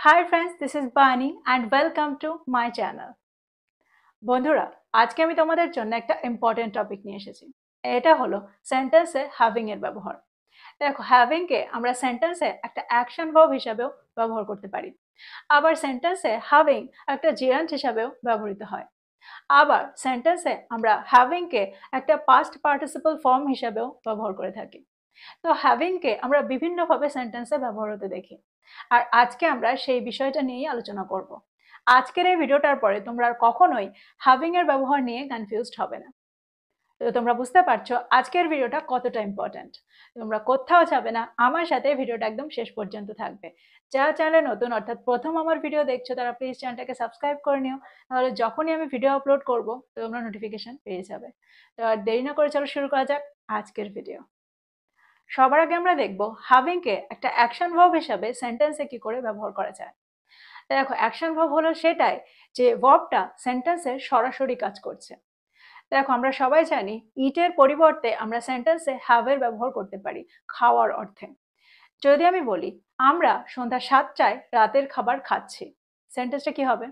Hi friends, this is Bani and welcome to my channel. বন্ধুরা, আজকে আমি তোমাদের জন্য একটা ইম্পর্টেন্ট টপিক নিয়ে এসেছি। এটা হলো সেন্টেন্সে হ্যাভিং এর ব্যবহার। দেখো, হ্যাভিং কে আমরা সেন্টেন্সে একটা অ্যাকশন ভার্ব হিসাবেও ব্যবহার করতে পারি। আবার সেন্টেন্সে হ্যাভিং একটা জিরান্ট হিসাবেও ব্যবহৃত হয়। আবার সেন্টেন্সে আমরা হ্যাভিং কে একটা পাস্ট পার্টিসিপল ফর্ম হিসাবেও ব্যবহার করে থাকি। তো হ্যাভিং কে আমরা বিভিন্নভাবে সেন্টেন্সে ব্যবহার হতে দেখি। আর আজকে আমরা সেই বিষয়টা নিয়েই আলোচনা করব। আজকের এই ভিডিওটার পরে তোমরা আর কখনোই হ্যাভিং এর ব্যবহার নিয়ে কনফিউজড হবে না। তো তোমরা বুঝতে পারছো আজকের ভিডিওটা কতটা ইম্পর্ট্যান্ট। তোমরা কোথাও যাবে না, আমার সাথে ভিডিওটা একদম শেষ পর্যন্ত থাকবে। যারা চ্যানেলে নতুন অর্থাৎ প্রথম আমার ভিডিও দেখছো তারা প্লিজ চ্যানেলটাকে সাবস্ক্রাইব করে নিও, তাহলে যখনই আমি ভিডিও আপলোড করব তোমরা নোটিফিকেশন পেয়ে যাবে। তো আর দেরি না করে চলো শুরু করা যাক আজকের ভিডিও। সবার আগে আমরা দেখব হ্যাভিং কে একটা অ্যাকশন ভার্ব হিসাবে সেন্টেন্সে কি করে ব্যবহার করা যায়। দেখো, অ্যাকশন ভার্ব হলো সেটাই যে ভার্বটা সেন্টেন্সে সরাসরি কাজ করছে। দেখো, আমরা সবাই জানি ইটের পরিবর্তে আমরা সেন্টেন্সে হ্যাভ এর ব্যবহার করতে পারি খাওয়ার অর্থে। যদি আমি বলি আমরা সন্ধ্যা 7টায় রাতের খাবার খাচ্ছি, সেন্টেন্সটা কি হবে?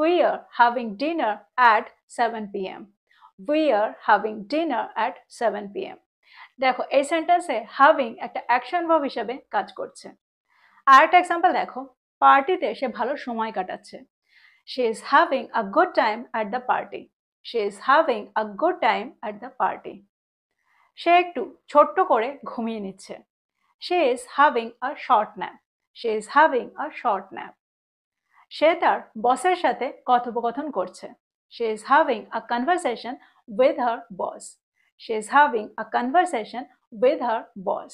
We are having dinner at 7 p.m. We are having dinner at 7 p.m. দেখো, এই সেন্টেন্সে হ্যাভিং একটা অ্যাকশন ভার্ব হিসেবে কাজ করছে। আর একটা এক্সাম্পল দেখো, পার্টিতে সে ভালো সময় কাটাচ্ছে। She is having a good time at the party. She is having a good time at the party. সে একটু ছোট্ট করে ঘুমিয়ে নিচ্ছে। She is having a short nap. She is having a short nap. সে তার বসের সাথে কথোপকথন করছে। She is having a conversation with her boss. She is having a conversation with her boss.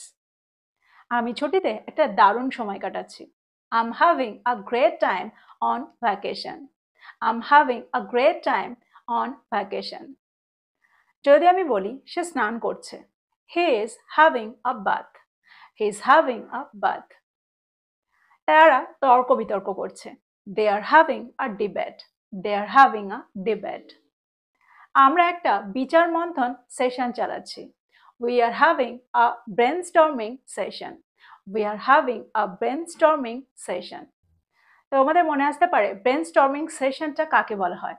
আমি ছুটিতে একটা দারুণ সময় কাটাচ্ছি। I am having a great time on vacation. I am having a great time on vacation. যদি আমি বলি সে স্নান করছে, he is having a bath. He is having a bath. তারা তর্ক বিতর্ক করছে, they are having a debate. They are having a debate. আমরা একটা বিচার মন্থন সেশন চালাচ্ছি। We are having a brainstorming session. We are having a brainstorming session. তো আমাদের মনে আসতে পারে ব্রেনস্টর্মিং সেশনটা কাকে বলা হয়।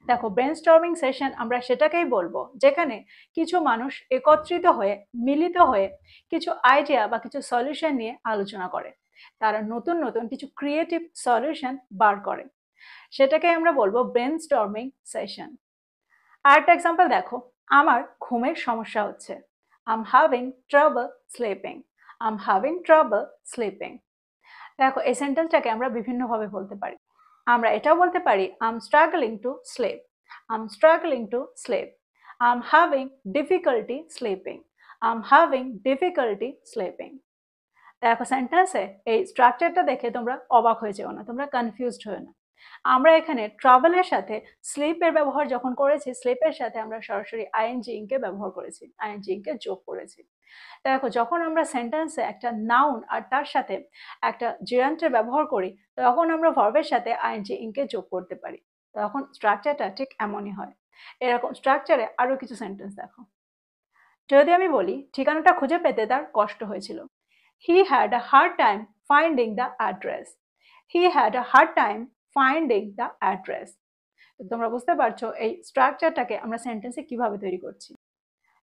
দেখো, ব্রেনস্টর্মিং সেশন আমরা সেটাকেই বলবো যেখানে কিছু মানুষ একত্রিত হয়ে মিলিত হয়ে কিছু আইডিয়া বা কিছু সলিউশন নিয়ে আলোচনা করে। তারা নতুন নতুন কিছু ক্রিয়েটিভ সলিউশন বার করে, সেটাকে আমরা বলবো ব্রেনস্টর্মিং সেশন। আর একটা এক্সাম্পল দেখো, আমার ঘুমের সমস্যা হচ্ছে। I am having trouble sleeping. I am having trouble sleeping. দেখো, এই সেন্টেন্সটাকে আমরা বিভিন্নভাবে বলতে পারি। আমরা এটাও বলতে পারি I am struggling to sleep. I am struggling to sleep. I am having difficulty sleeping. I am having difficulty sleeping. দেখো, সেন্টেন্সে এই স্ট্রাকচারটা দেখে তোমরা অবাক হয়ে যেও না, তোমরা কনফিউজড হয়ে না। আমরা এখানে ট্রাভেলের সাথে স্লিপের ব্যবহার যখন করেছি, স্লিপের সাথে আমরা সরাসরি আইএনজি কে ব্যবহার করেছি, আইএনজি কে যোগ করেছি। দেখো, যখন আমরা সেন্টেন্সে একটা নাউন আর তার সাথে একটা জিরান্টের ব্যবহার করি, তখন আমরা ভার্বের সাথে আইএনজি কে যোগ করতে পারি। তখন স্ট্রাকচারটা ঠিক এমনই হয়। এরকম স্ট্রাকচারে আরো কিছু সেন্টেন্স দেখো। যদি আমি বলি ঠিকানাটা খুঁজে পেতে তার কষ্ট হয়েছিল, he had a hard time finding the address. He had a hard time finding the address. তোমরা বুঝতে পারছো এই স্ট্রাকচারটাকে আমরা সেন্টেন্সে কিভাবে তৈরি করছি।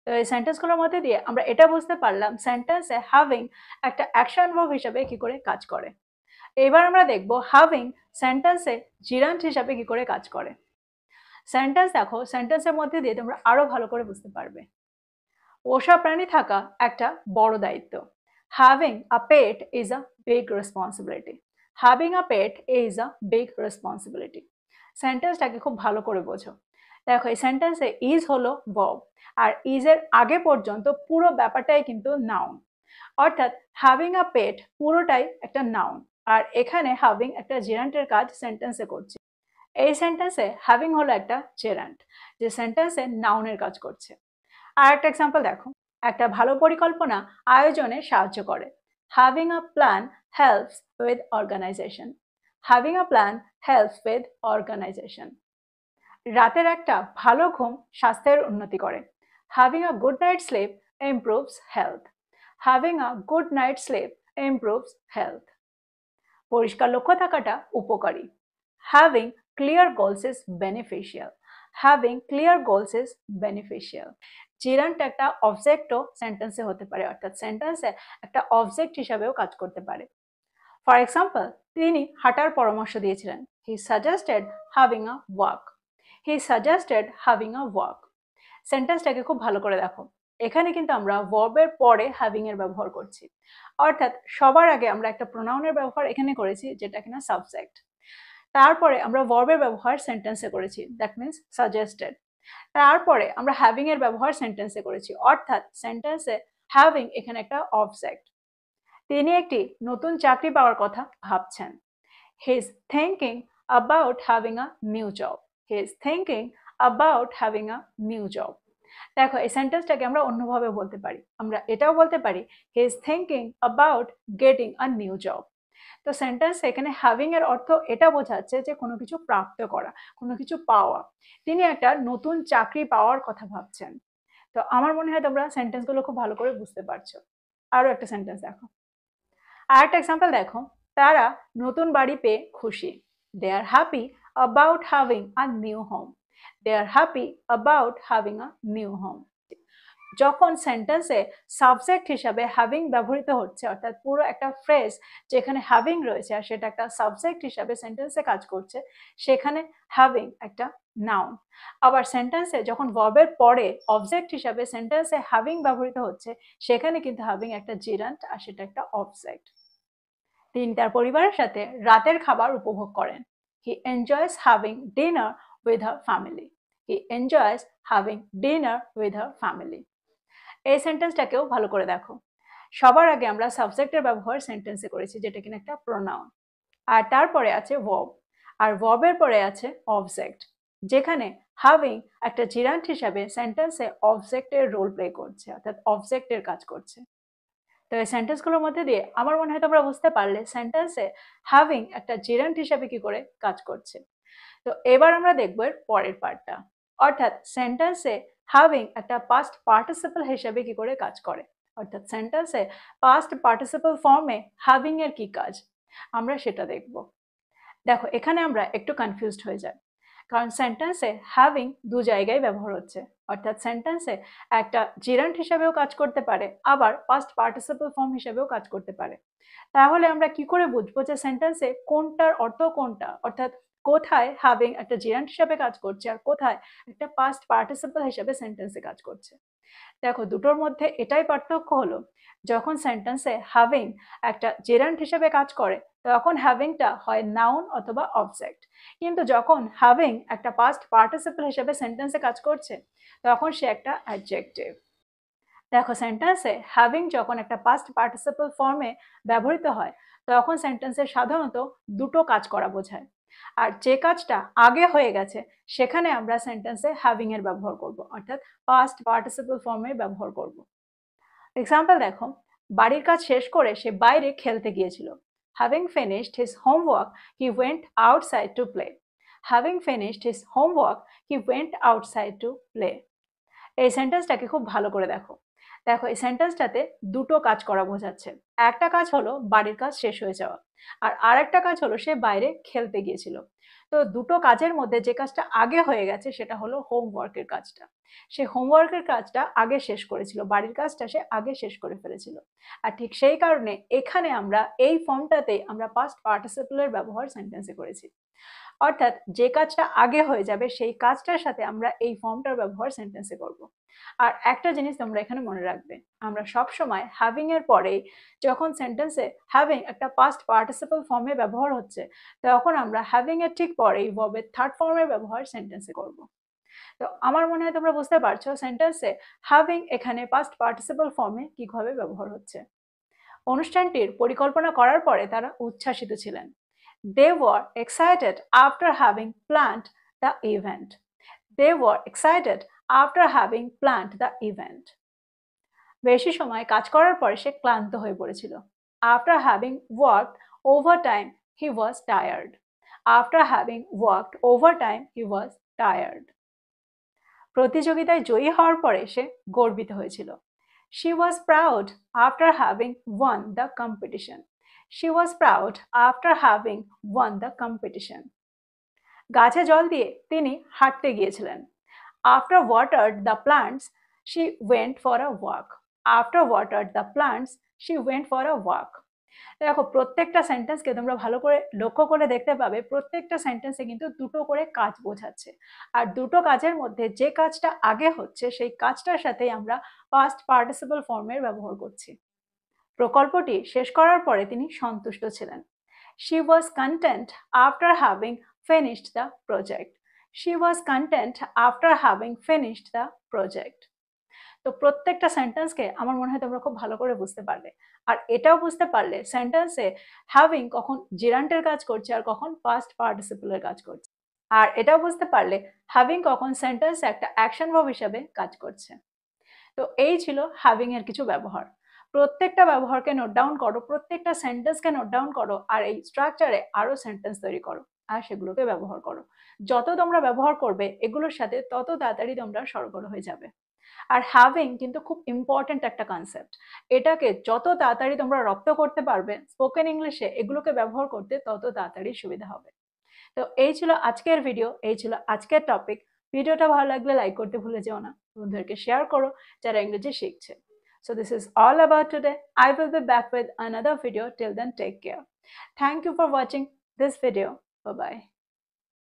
তো এই সেন্টেন্সগুলোর মধ্যে দিয়ে আমরা এটা বুঝতে পারলাম সেন্টেন্সে হ্যাভিং একটা অ্যাকশন ভার্ব হিসাবে কি করে কাজ করে। এবার আমরা দেখব হ্যাভিং সেন্টেন্সে জিরান্ট হিসাবে কি করে কাজ করে। সেন্টেন্স দেখো, সেন্টেন্সের মধ্যে দিয়ে তোমরা আরো ভালো করে বুঝতে পারবে। পোষা প্রাণী থাকা একটা বড় দায়িত্ব। Having a pet is a big responsibility. Having a pet is a big responsibility. সেন্টেন্সটাকে খুব ভালো করে বোঝো। দেখো, এই সেন্টেন্সে ইজ হলো ভার্ব, আর ইজ এর আগে পর্যন্ত পুরো ব্যাপারটাই কিন্তু নাউন। অর্থাৎ হ্যাভিং আ পেট পুরোটাই একটা নাউন, আর এখানে হ্যাভিং একটা জেরান্টের কাজ সেন্টেন্সে করছে। এই সেন্টেন্সে হ্যাভিং হলো একটা জেরান্ট যে সেন্টেন্সে নাউনের কাজ করছে। আর একটা এক্সাম্পল দেখো, একটা ভালো পরিকল্পনা আয়োজনে সাহায্য করে। Having a plan helps with organisation. Having a plan helps with organisation. রাতের একটা ভালো ঘুম স্বাস্থ্যের উন্নতি করে। Having a good night sleep improves health. Having a good night sleep improves health. পরিষ্কার লক্ষ্য থাকাটা উপকারী। Having clear goals is beneficial. Having clear goals is beneficial. Gerund একটা অবজেক্টও সেন্টেন্সে হতে পারে, অর্থাৎ সেন্টেন্সে একটা অবজেক্ট হিসাবেও কাজ করতে পারে। ফর এক্সাম্পল, তিনি হাঁটার পরামর্শ দিয়েছিলেন। He suggested having a walk. He suggested having a walk. সেন্টেন্সটাকে খুব ভালো করে দেখো, এখানে কিন্তু আমরা ভার্বের পরে হ্যাভিং এর ব্যবহার করছি, অর্থাৎ সবার আগে আমরা একটা প্রোনাউনের ব্যবহার এখানে করেছি যেটা কিনা সাবজেক্ট। তারপরে আমরা ভার্বের ব্যবহার সেন্টেন্সে করেছি, দ্যাট মিন্স সাজেস্টেড। তারপরে আমরা হ্যাভিং এর ব্যবহার সেন্টেন্সে করেছি, অর্থাৎ সেন্টেন্সে হ্যাভিং এখানে একটা অবজেক্ট। তিনি একটি নতুন চাকরি পাওয়ার কথা ভাবছেন। He is thinking about having a new job. He is thinking about having a new job. দেখো, এই সেন্টেন্সটাকে আমরা অন্যভাবে বলতে পারি। আমরা এটাও বলতে পারি he is thinking about getting a new job. তো সেন্টেন্স এখানে হ্যাভিং এর অর্থ এটা বোঝাচ্ছে যে কোনো কিছু প্রাপ্ত করা, কোনো কিছু পাওয়া। তিনি একটা নতুন চাকরি পাওয়ার কথা ভাবছেন। তো আমার মনে হয় তোমরা সেন্টেন্সগুলো খুব ভালো করে বুঝতে পারছো। আরো একটা সেন্টেন্স দেখো, আর একটা এক্সাম্পল দেখো, তারা নতুন বাড়ি পেয়ে খুশি। They are happy about having a new home. They are happy about having a new home. যখন সেন্টেন্সে সাবজেক্ট হিসাবে হ্যাভিং ব্যবহৃত হচ্ছে, অর্থাৎ পুরো একটা ফ্রেজ যেখানে হ্যাভিং রয়েছে আর সেটা একটা সাবজেক্ট হিসাবে সেন্টেন্সে কাজ করছে, সেখানে হ্যাভিং একটা নাউন। আবার সেন্টেন্সে যখন ভার্বের পরে অবজেক্ট হিসাবে সেন্টেন্সে হ্যাভিং ব্যবহৃত হচ্ছে, সেখানে কিন্তু হ্যাভিং একটা জিরান্ট আর সেটা একটা অবজেক্ট। তিনি তার পরিবারের সাথে রাতের খাবার উপভোগ করেন। হি enjoys having dinner with her family. He enjoys having dinner with her family. এই সেন্টেন্সটাকেও ভালো করে দেখো, সবার আগে আমরা সাবজেক্টের ব্যবহার সেন্টেন্সে করেছি যেটা কিনা একটা প্রোনাউন, আর তারপরে আছে ভার্ব, আর ভার্বের পরে আছে অবজেক্ট, যেখানে হ্যাভিং একটা জিরান্ট হিসাবে সেন্টেন্সে অবজেক্টের রোল প্লে করছে, অর্থাৎ অবজেক্টের কাজ করছে। তো এই সেন্টেন্সগুলোর মধ্যে দিয়ে আমার মনে হয় তোমরা বুঝতে পারলে সেন্টেন্সে হ্যাভিং একটা জিরান্ট হিসাবে কি করে কাজ করছে। তো এবার আমরা দেখব এর পরের পার্টটা, অর্থাৎ সেন্টেন্সে হ্যাভিং একটা পাস্ট পার্টিসিপল হিসেবে কি করে কাজ করে, অর্থাৎ সেন্টেন্সে পাস্ট পার্টিসিপল ফর্মে হ্যাভিং এর কি কাজ আমরা সেটা দেখব। দেখো, এখানে আমরা একটু কনফিউজড হয়ে যাই, কারণ সেন্টেন্সে হ্যাভিং দু জায়গায় ব্যবহার হচ্ছে, অর্থাৎ সেন্টেন্সে একটা জিরান্ট হিসাবেও কাজ করতে পারে, আবার পাস্ট পার্টিসিপল ফর্ম হিসাবেও কাজ করতে পারে। তাহলে আমরা কি করে বুঝবো যে সেন্টেন্সে কোনটার অর্থ কোনটা, অর্থাৎ কোথায় হ্যাভিং একটা জিরান্ট হিসাবে কাজ করছে আর কোথায় একটা পাস্ট পার্টিসিপল হিসাবে সেন্টেন্সে কাজ করছে। দেখো, দুটোর মধ্যে এটাই পার্থক্য হলো, যখন সেন্টেন্সে হ্যাভিং একটা জেরান্ট হিসেবে কাজ করে তখন হ্যাভিংটা হয় নাউন অথবা অবজেক্ট, কিন্তু যখন হ্যাভিং একটা পাস্ট পার্টিসিপল হিসেবে সেন্টেন্সে কাজ করছে তখন সে একটা অ্যাডজেক্টিভ। দেখো, সেন্টেন্সে হ্যাভিং যখন একটা পাস্ট পার্টিসিপল ফর্মে ব্যবহৃত হয় তখন সেন্টেন্সে সাধারণত দুটো কাজ করা বোঝায়, আর যে কাজটা আগে হয়ে গেছে সেখানে আমরা সেন্টেন্সে হ্যাভিং এর ব্যবহার করব, অর্থাৎ পাস্ট পার্টিসিপল ফর্মে ব্যবহার করব। এক্সাম্পল দেখো, বাড়ির কাজ শেষ করে সে বাইরে খেলতে গিয়েছিল। Having finished his homework, he went outside to play. Having finished his homework, he went outside to play. এই সেন্টেন্সটাকে খুব ভালো করে দেখো। দেখো, এই সেন্টেন্সটাতে দুটো কাজ করা বোঝাচ্ছে। একটা কাজ হলো বাড়ির কাজ শেষ হয়ে যাওয়া, আর আরেকটা কাজ হলো সে বাইরে খেলতে গিয়েছিল। তো দুটো কাজের মধ্যে যে কাজটা আগে হয়ে গেছে সেটা হলো হোমওয়ার্কের কাজটা। সে হোমওয়ার্কের কাজটা আগে শেষ করেছিল, বাড়ির কাজটা সে আগে শেষ করে ফেলেছিল। আর ঠিক সেই কারণে এখানে আমরা এই ফর্মটাতে আমরা পাস্ট পার্টিসিপলের ব্যবহার সেন্টেন্সে করেছি, অর্থাৎ যে কাজটা আগে হয়ে যাবে সেই কাজটার সাথে আমরা এই ফর্মটার ব্যবহার সেন্টেন্সে করব। আর একটা জিনিস তোমরা এখানে মনে রাখবে, আমরা সব সময় হ্যাভিং এর পরে যখন সেন্টেন্সে হ্যাভিং একটা পাস্ট পার্টিসিপল ফর্মে ব্যবহার হচ্ছে তখন আমরা হ্যাভিং এর ঠিক পরেই ভার্বের থার্ড ফর্মের ব্যবহার সেন্টেন্সে করব। তো আমার মনে হয় তোমরা বুঝতে পারছো সেন্টেন্সে হ্যাভিং এখানে পাস্ট পার্টিসিপল ফর্মে কিভাবে ব্যবহার হচ্ছে। অনুষ্ঠানটির পরিকল্পনা করার পরে তারা উচ্ছ্বাসিত ছিলেন। They were excited after having planned the event. They were excited after having planned the event. বেশি সময় কাজ করার পরে সে ক্লান্ত হয়ে পড়েছিল। After having worked overtime, he was tired. After having worked overtime, he was tired. প্রতিযোগিতায় জয়ী হওয়ার পরে সে গর্বিত হয়েছিল। She was proud after having won the competition. She was proud after having won the competition. গাছে জল দিয়ে তিনি হাঁটতে গিয়েছিলেন। After watered the plants, she went for a walk. After watered the plants, she went for a walk. দেখো প্রত্যেকটা সেন্টেন্সকে তোমরা ভালো করে লক্ষ্য করে দেখতে পাবে, প্রত্যেকটা সেন্টেন্সে কিন্তু দুটো করে কাজ বোঝাচ্ছে। আর দুটো কাজের মধ্যে যে কাজটা আগে হচ্ছে সেই কাজটার সাথেই আমরা পাস্ট পার্টিসিপল ফর্মের ব্যবহার করছি। প্রকল্পটি শেষ করার পরে তিনি সন্তুষ্ট ছিলেন। She was content after having finished the project. She was content after having finished the project. তো প্রত্যেকটা সেন্টেন্সকে আমার মনে হয় তোমরা খুব ভালো করে বুঝতে পারলে। আর এটাও বুঝতে পারলে সেন্টেন্সে হ্যাভিং কখন জিরান্টের কাজ করছে আর কখন পাস্ট পার্টিসিপলের কাজ করছে। আর এটাও বুঝতে পারলে হ্যাভিং কখন সেন্টেন্সে একটা অ্যাকশন ভার্ব হিসাবে কাজ করছে। তো এই ছিল হ্যাভিং এর কিছু ব্যবহার। প্রত্যেকটা ব্যবহারকে নোট ডাউন করো, প্রত্যেকটা সেন্টেন্সকে নোট ডাউন করো, আর এই স্ট্রাকচারে আরো সেন্টেন্স তৈরি করো আর সেগুলোকে ব্যবহার করো। যত তোমরা ব্যবহার করবে এগুলোর সাথে তত তাড়াতাড়ি তোমরা সরগর হয়ে যাবে। আর হ্যাভিং কিন্তু খুব ইম্পর্টেন্ট একটা কনসেপ্ট। এটাকে যত তাড়াতাড়ি তোমরা রপ্ত করতে পারবে স্পোকেন ইংলিশে, এগুলোকে ব্যবহার করতে তত তাড়াতাড়ি সুবিধা হবে। তো এই ছিল আজকের ভিডিও, এই ছিল আজকের টপিক। ভিডিওটা ভালো লাগলে লাইক করতে ভুলে যেও না, বন্ধুদেরকে শেয়ার করো যারা ইংরেজি শিখছে। So this is all about today. I will be back with another video. Till then, take care. Thank you for watching this video. Bye bye.